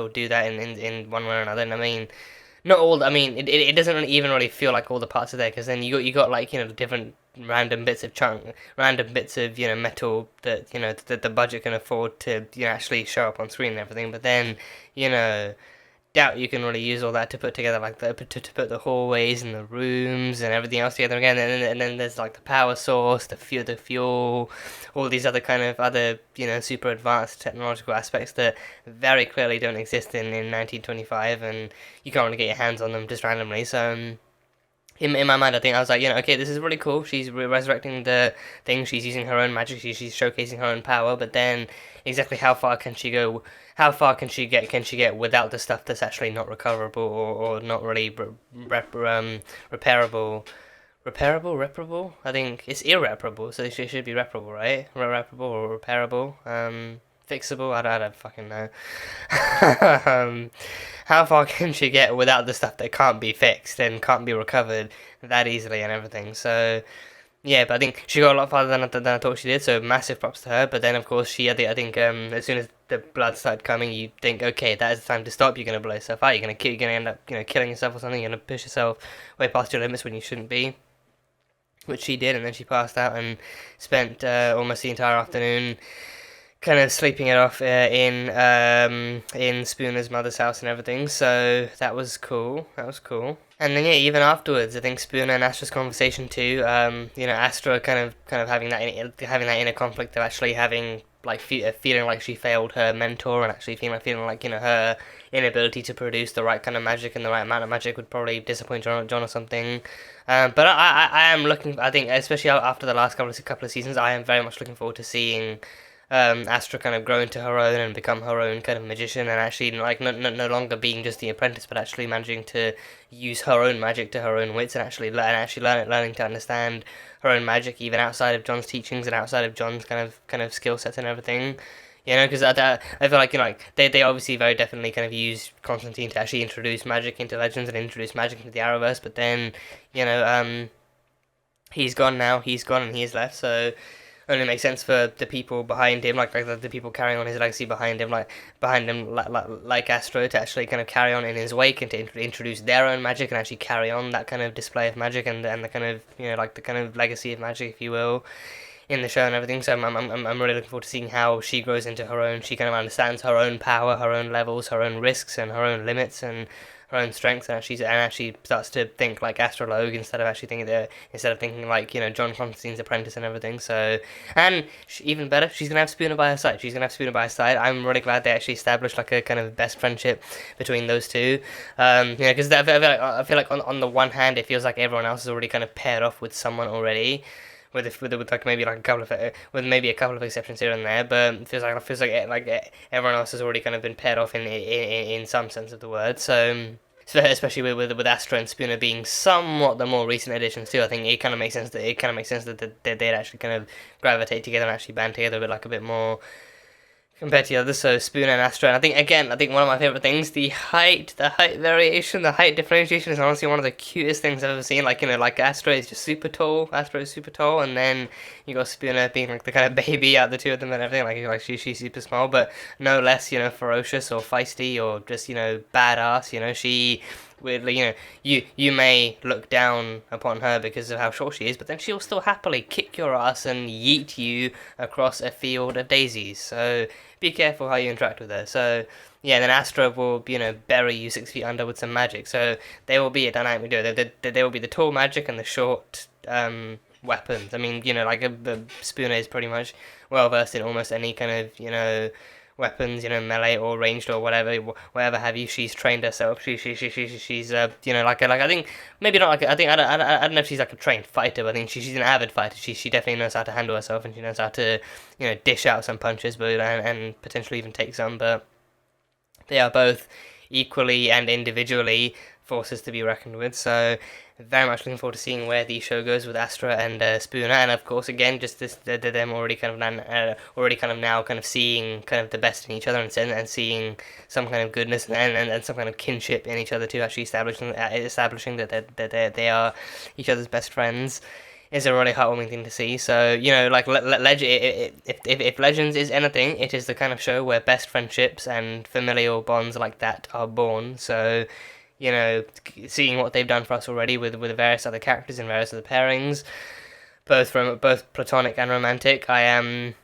do that in one way or another. And I mean, not all. I mean, it doesn't really even really feel like all the parts are there, because then you got like, you know, the different random bits of you know, metal that, you know, that the budget can afford to, you know, actually show up on screen and everything. But then, you know, doubt you can really use all that to put together like to put the hallways and the rooms and everything else together again. And then there's like the power source, the fuel, all these other kind of other, you know, super advanced technological aspects that very clearly don't exist in 1925, and you can't really get your hands on them just randomly. So in my mind, I think I was like, you know, okay, this is really cool. She's resurrecting the thing. She's using her own magic. She's showcasing her own power. But then, exactly how far can she go? How far can she get? Can she get without the stuff that's actually not recoverable or not really repairable? Reparable? I think it's irreparable. So it should be reparable, right? Reparable or repairable? Fixable? I don't fucking know. How far can she get without the stuff that can't be fixed and can't be recovered that easily and everything? So yeah, but I think she got a lot farther than I thought she did. So massive props to her. But then of course I think as soon as the blood started coming, you think, okay, that is the time to stop. You're gonna blow yourself out. You're gonna end up, you know, killing yourself or something. You're gonna push yourself way past your limits when you shouldn't be. Which she did, and then she passed out and spent almost the entire afternoon kind of sleeping it off in Spooner's mother's house and everything. So that was cool. And then yeah, even afterwards, I think Spooner and Astra's conversation too. You know, Astra kind of having that inner conflict of actually having like feeling like she failed her mentor, and actually feeling like, you know, her inability to produce the right kind of magic and the right amount of magic would probably disappoint John or something. But I am looking. I think especially after the last couple of seasons, I am very much looking forward to seeing Astra kind of grow into her own and become her own kind of magician, and actually like no longer being just the apprentice, but actually managing to use her own magic to her own wits, and actually learning to understand her own magic even outside of John's teachings and outside of John's kind of skill sets and everything. You know, because I feel like, you know, like they obviously very definitely kind of used Constantine to actually introduce magic into Legends and introduce magic into the Arrowverse, but then, you know, he's gone now, he's gone and he's left, so only makes sense for the people behind him, like the people carrying on his legacy behind him, like Astro, to actually kind of carry on in his wake and to introduce their own magic and actually carry on that kind of display of magic and the kind of, you know, like the kind of legacy of magic, if you will, in the show and everything. So I'm really looking forward to seeing how she grows into her own. She kind of understands her own power, her own levels, her own risks, and her own limits, and her own strengths, and actually starts to think like Astrologue instead of thinking like, you know, John Constantine's apprentice and everything. So, and even better, she's gonna have Spooner by her side. I'm really glad they actually established like a kind of best friendship between those two. You know, because I feel like on the one hand, it feels like everyone else is already kind of paired off with someone already. With like maybe like a couple of exceptions here and there, but it feels like everyone else has already kind of been paired off in some sense of the word. So especially with Astra and Spooner being somewhat the more recent additions too, I think it kind of makes sense that they'd actually kind of gravitate together and actually band together a bit more compared to the others. So Spooner and Astra, and I think one of my favourite things, the height variation, the height differentiation is honestly one of the cutest things I've ever seen. Like, you know, like Astra is just super tall, and then you got Spooner being like the kind of baby out of the two of them and everything, like she's super small, but no less, you know, ferocious or feisty or just, you know, badass. You know, she weirdly, you know, you may look down upon her because of how short she is, but then she'll still happily kick your ass and yeet you across a field of daisies. So be careful how you interact with her. So yeah, then Astra will, you know, bury you 6 feet under with some magic. So they will be a dynamic duo. They will be the tall magic and the short weapons. I mean, you know, like a Spooner is pretty much well versed in almost any kind of, you know, weapons, you know, melee or ranged or whatever have you. She's trained herself. She's you know, like I think maybe not like, I don't know if she's like a trained fighter, but I think she's an avid fighter. She definitely knows how to handle herself, and she knows how to, you know, dish out some punches, but and potentially even take some. But they are both equally and individually forces to be reckoned with. So very much looking forward to seeing where the show goes with Astra and Spooner, and of course again just them already kind of now kind of seeing kind of the best in each other and seeing some kind of goodness and some kind of kinship in each other too, actually establishing that they are each other's best friends is a really heartwarming thing to see. So, you know, like if Legends is anything, it is the kind of show where best friendships and familial bonds like that are born. So, you know, seeing what they've done for us already with various other characters and various other pairings, both platonic and romantic, I am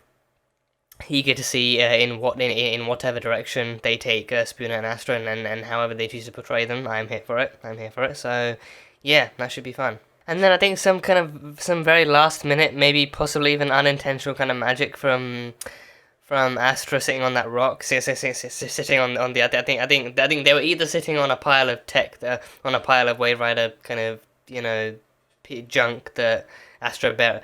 eager to see in whatever direction they take Spooner and Astra and however they choose to portray them. I'm here for it. So yeah, that should be fun. And then I think some very last minute, maybe possibly even unintentional kind of magic from Astra sitting on that rock, sitting on the. I think they were either sitting on a pile of tech, on a pile of Wave Rider kind of, you know, junk that Astra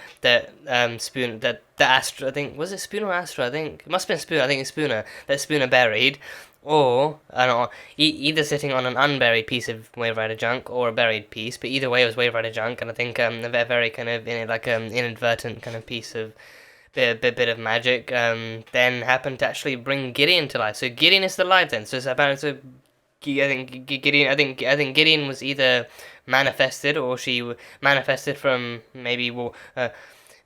Spooner, that Astra, I think, was it Spooner or Astra? I think it must have been Spooner. I think it's Spooner that Spooner buried, or I don't know, either sitting on an unburied piece of Wave Rider junk or a buried piece, but either way it was Wave Rider junk, and I think a very kind of inadvertent kind of piece of bit of magic then happened to actually bring Gideon to life. So Gideon is still alive then. So it's about, so I think Gideon was either manifested, or she manifested from maybe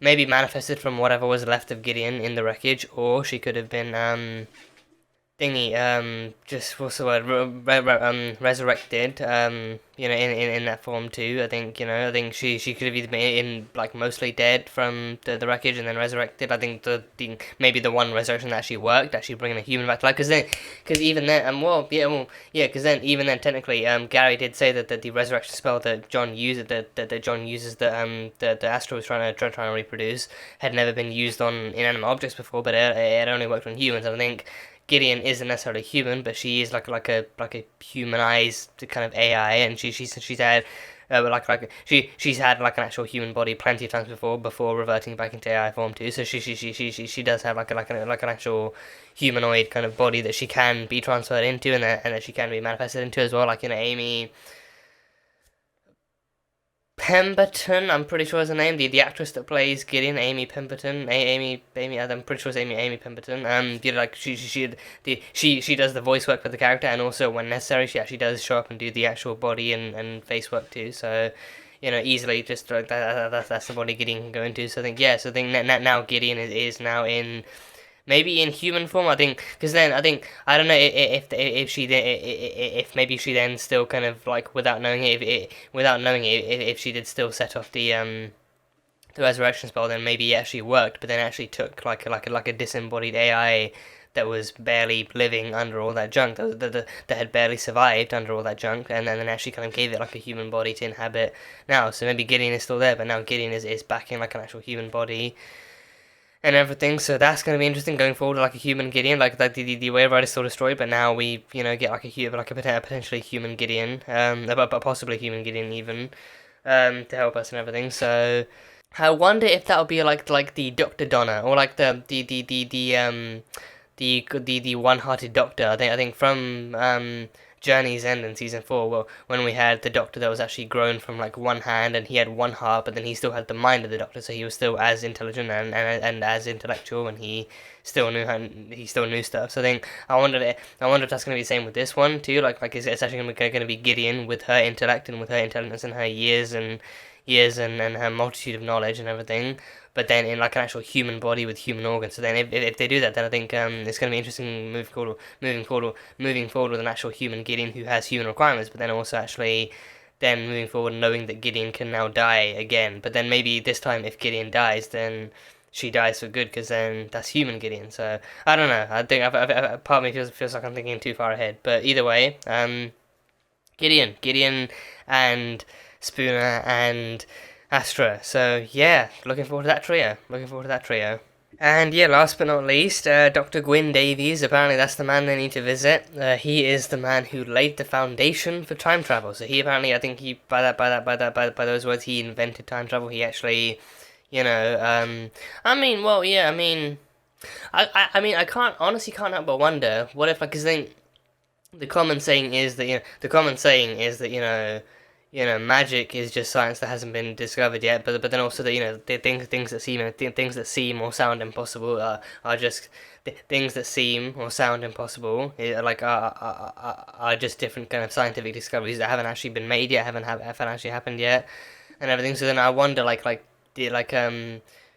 manifested from whatever was left of Gideon in the wreckage, or she could have been just what's the word, resurrected, you know, in that form too. I think she could have either been in like mostly dead from the wreckage and then resurrected. I think maybe the one resurrection that actually worked, actually bringing a human back to life, because even then technically Gary did say that the resurrection spell that John uses that Astro was trying to reproduce had never been used on inanimate objects before, but it only worked on humans. And I think Gideon isn't necessarily human, but she is like a humanized kind of AI, and she's had she's had like an actual human body plenty of times before reverting back into AI form too. So she does have like an actual humanoid kind of body that she can be transferred into, and that she can be manifested into as well. Like, you know, Amy Pemberton, I'm pretty sure is her name. The actress that plays Gideon, Amy Pemberton, Amy. I'm pretty sure it's Amy Pemberton. You know, like she does the voice work for the character, and also when necessary, she actually does show up and do the actual body and face work too. So, you know, easily just like that's the body Gideon can go into. So I think now Gideon is now in. Maybe in human form, I think, because then I think I don't know if maybe she then still kind of like without knowing if she did still set off the resurrection spell, then maybe it actually worked, but then actually took like a disembodied AI that was barely living under all that junk, that had barely survived under all that junk, and then actually kind of gave it like a human body to inhabit now. So maybe Gideon is still there, but now Gideon is back in like an actual human body and everything. So that's going to be interesting going forward, like a human Gideon, like the way is still destroyed, but now we, you know, get like a potentially human Gideon, but possibly human Gideon even, to help us and everything. So I wonder if that'll be like the Dr. Donna, or like the one-hearted Doctor. I think from Journey's End in season 4, well, when we had the Doctor that was actually grown from like one hand, and he had one heart, but then he still had the mind of the Doctor, so he was still as intelligent and as intellectual, and he still knew stuff. So I wonder if that's going to be the same with this one too. Like it's actually going to be Gideon with her intellect and with her intelligence and her years and her multitude of knowledge and everything, but then in like an actual human body with human organs. So then if they do that, then I think it's going to be interesting moving forward with an actual human Gideon who has human requirements, but then also actually then moving forward knowing that Gideon can now die again. But then maybe this time if Gideon dies, then she dies for good, because then that's human Gideon. So I don't know. I think part of me feels like I'm thinking too far ahead. But either way, Gideon and Spooner and Astra. So yeah, looking forward to that trio. And yeah, last but not least, Dr. Gwyn Davies. Apparently that's the man they need to visit. He is the man who laid the foundation for time travel. So he apparently, I think he by those words, he invented time travel. He actually, you know, I can't help but wonder what if, like, because then the common saying is that magic is just science that hasn't been discovered yet, but then also that, you know, the things that seem or sound impossible are just things that seem or sound impossible, are just different kind of scientific discoveries that haven't actually been made yet, haven't actually happened yet, and everything. So then I wonder,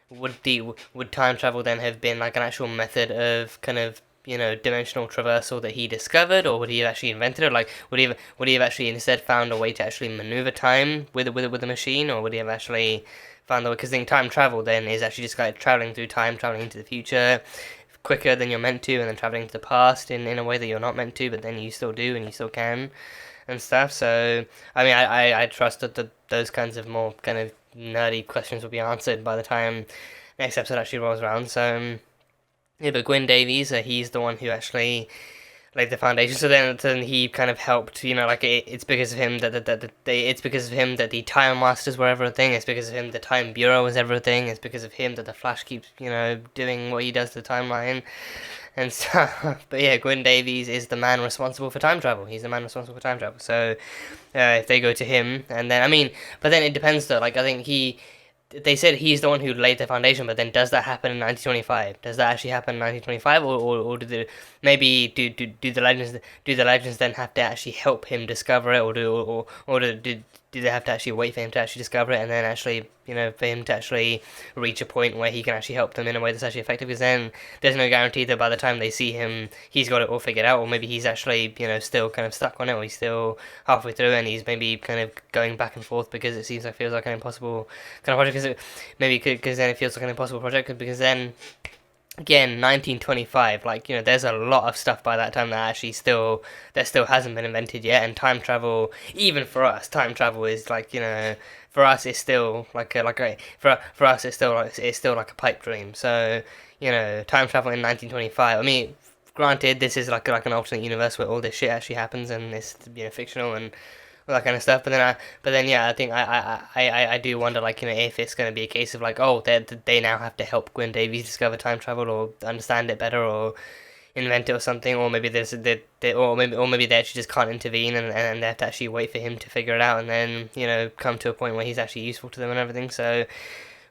would time travel then have been like an actual method of kind of, you know, dimensional traversal that he discovered, or would he have actually invented it? Like, would he have actually instead found a way to actually maneuver time with a machine, or would he have actually found the way? Because then time travel then is actually just like traveling through time, traveling into the future quicker than you're meant to, and then traveling to the past in a way that you're not meant to, but then you still do and you still can and stuff. So I mean, I trust that those kinds of more kind of nerdy questions will be answered by the time next episode actually rolls around. So yeah, but Gwyn Davies, he's the one who actually laid the foundation. So then he kind of helped, you know, like it's because of him that the Time Masters were everything. It's because of him the Time Bureau was everything. It's because of him that the Flash keeps, you know, doing what he does to the timeline and stuff. But yeah, Gwyn Davies is the man responsible for time travel. He's the man responsible for time travel. So if they go to him, and then but then it depends though. Like, I think they said he's the one who laid the foundation, but then does that happen in 1925? Does that actually happen in 1925, or do the legends then have to actually help him discover it, or do they have to actually wait for him to actually discover it, and then actually, you know, for him to actually reach a point where he can actually help them in a way that's actually effective? Because then there's no guarantee that by the time they see him, he's got it all figured out, or maybe he's actually, you know, still kind of stuck on it, or he's still halfway through and he's maybe kind of going back and forth because it feels like an impossible kind of project. Because then it feels like an impossible project, because then again, 1925, like, you know, there's a lot of stuff by that time that actually still hasn't been invented yet, and time travel, even for us, time travel is like, you know, for us it's still like a pipe dream. So, you know, time travel in 1925, I mean, granted, this is like an alternate universe where all this shit actually happens and it's, you know, fictional and all that kind of stuff. But then yeah, I think I do wonder, like, you know, if it's going to be a case of like, oh, they now have to help Gwen Davies discover time travel or understand it better or invent it or something, or maybe or maybe they actually just can't intervene and they have to actually wait for him to figure it out and then, you know, come to a point where he's actually useful to them and everything. So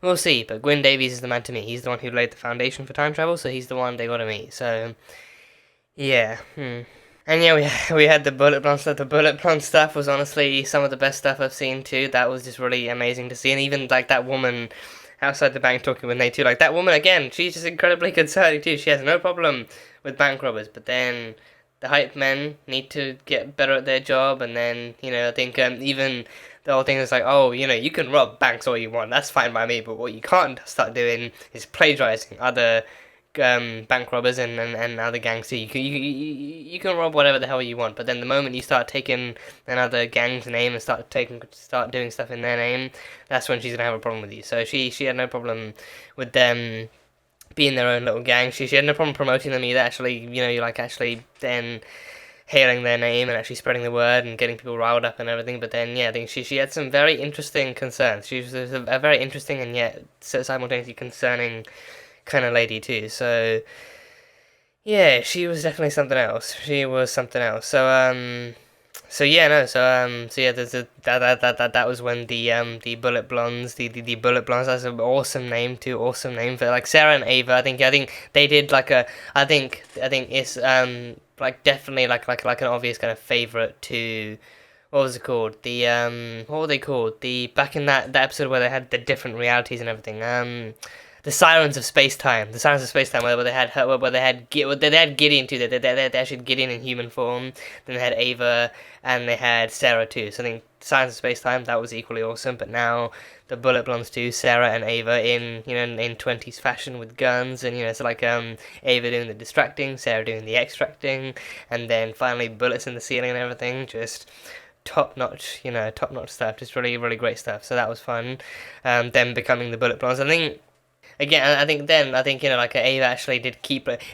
we'll see. But Gwen Davies is the man to me. He's the one who laid the foundation for time travel, so he's the one they got to meet. So yeah. And yeah, we had the bullet blonde stuff. The bullet blonde stuff was honestly some of the best stuff I've seen too. That was just really amazing to see. And even like that woman outside the bank talking with Nate too. Like that woman again, she's just incredibly concerning too. She has no problem with bank robbers, but then the hype men need to get better at their job. And then, you know, I think even the whole thing is like, oh, you know, you can rob banks all you want. That's fine by me. But what you can't start doing is plagiarizing other bank robbers and other gangs too. You can rob whatever the hell you want, but then the moment you start taking another gang's name and start doing stuff in their name, that's when she's gonna have a problem with you. So she had no problem with them being their own little gang. She had no problem promoting them either. Actually, you know, you like actually then hailing their name and actually spreading the word and getting people riled up and everything. But then yeah, I think she had some very interesting concerns. She was a very interesting and yet simultaneously concerning kind of lady too. So yeah, she was definitely something else. She was something else. So yeah, there's that was when the bullet blondes, the bullet blondes, that's an awesome name too. Awesome name for like Sarah and Ava. I think they did like I think it's like definitely like an obvious kind of favorite to, what was it called? What were they called? Back in that episode where they had the different realities and everything. The Sirens of Space-Time. The Sirens of Space-Time, where they had Gideon too. They actually had Gideon in human form. Then they had Ava and they had Sarah too. So I think Sirens of Space-Time, that was equally awesome. But now the Bullet Blondes too, Sarah and Ava in 20s fashion with guns, and so like Ava doing the distracting, Sarah doing the extracting, and then finally bullets in the ceiling and everything. Just top-notch stuff. Just really, really great stuff. So that was fun. Them becoming the Bullet Blondes. I think like Ava actually did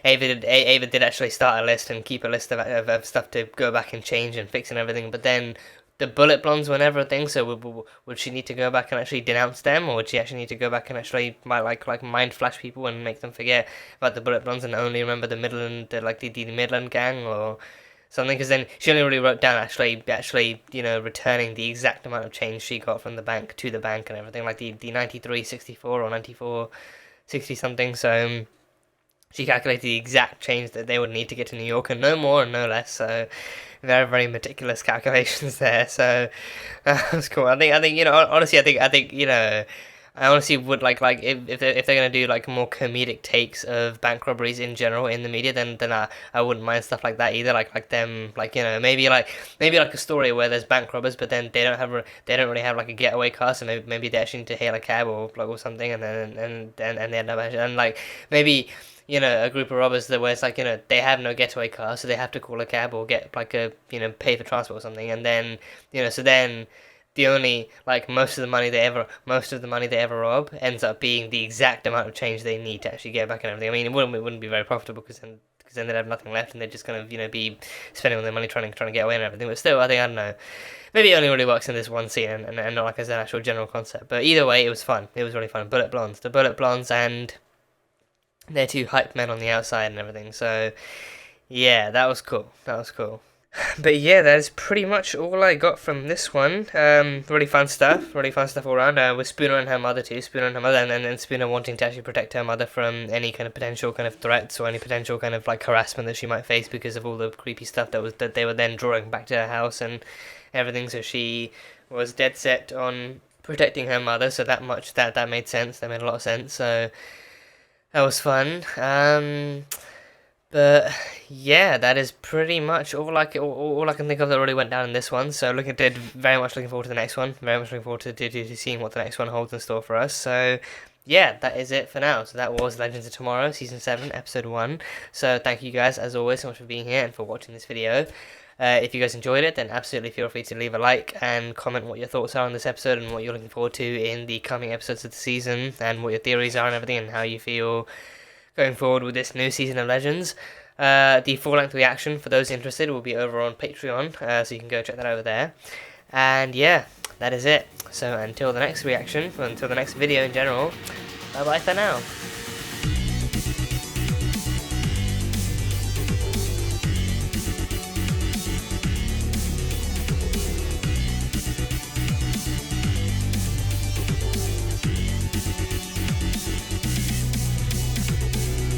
Ava did actually start a list and keep a list of stuff to go back and change and fix and everything, but then the Bullet Blondes were never a thing. So would she need to go back and actually denounce them, or would she actually need to go back and actually like mind flash people and make them forget about the Bullet Blondes and only remember the Midland the Midland gang or something? Because then she only really wrote down actually returning the exact amount of change she got from the bank to the bank and everything, like the 93.64 or 94.60 something. So she calculated the exact change that they would need to get to New York, and no more and no less. So very, very meticulous calculations there. So that was cool. I think honestly I honestly would like if they're gonna do like more comedic takes of bank robberies in general in the media, then I wouldn't mind stuff like that either. Like them maybe like a story where there's bank robbers, but then they don't really have like a getaway car, so maybe they actually need to hail a cab or something, and they end up and like maybe a group of robbers where it's like they have no getaway car, so they have to call a cab or get like a pay for transport or something, and then so then the only most of the money they ever rob ends up being the exact amount of change they need to actually get back and everything. I mean, it wouldn't be very profitable because then they'd have nothing left and they're just gonna be spending all their money trying to get away and everything. But still, I don't know. Maybe it only really works in this one scene and not like as an actual general concept. But either way, it was fun. It was really fun. The Bullet Blondes, and they're two hype men on the outside and everything. So yeah, that was cool. But yeah, that is pretty much all I got from this one. Really fun stuff all around. With Spooner and her mother too. And then Spooner wanting to actually protect her mother from any kind of potential kind of threats or any potential kind of like harassment that she might face because of all the creepy stuff that they were then drawing back to her house and everything. So she was dead set on protecting her mother. So that made sense. That made a lot of sense. So that was fun. But yeah, that is pretty much all I can think of that really went down in this one. So very much looking forward to the next one. Very much looking forward to seeing what the next one holds in store for us. So yeah, that is it for now. So that was Legends of Tomorrow, Season 7, Episode 1. So thank you guys, as always, so much for being here and for watching this video. If you guys enjoyed it, then absolutely feel free to leave a like and comment what your thoughts are on this episode and what you're looking forward to in the coming episodes of the season and what your theories are and everything and how you feel going forward with this new season of Legends. The full-length reaction for those interested will be over on Patreon, so you can go check that over there. And yeah, that is it. So until the next reaction, until the next video in general, bye bye for now.